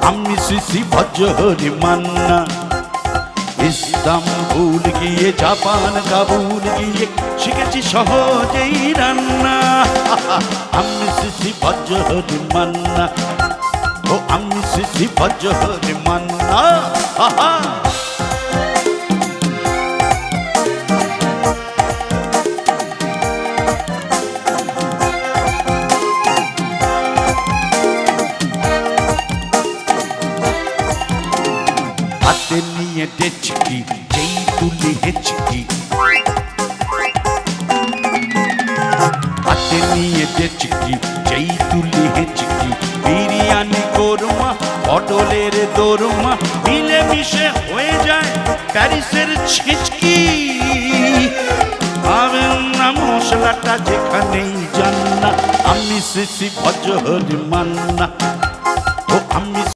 আমি শ্রী ভজহরি মান্না। ইস্তাম্বুল গিয়ে জাপান কাবুল গিয়ে শিখেছি সহজেই রান্না। আমি শ্রী ভজহরি মান্না, ও আমি শ্রী ভজহরি মান্না। হাতে নিয়ে ডেচকি যেই তুলি হেচকি, হাতে নিয়ে ডেচকি যেই তুলি হেচকি, বিরিয়ানি কোরমা পটলের দোরমা মিলে মিশে হয়ে যায় প্যারিসের ছিচকি। পাবেন না মশলাটা যেখানেই জান না, আমি শ্রী ভজহরি মান্না, ও আমি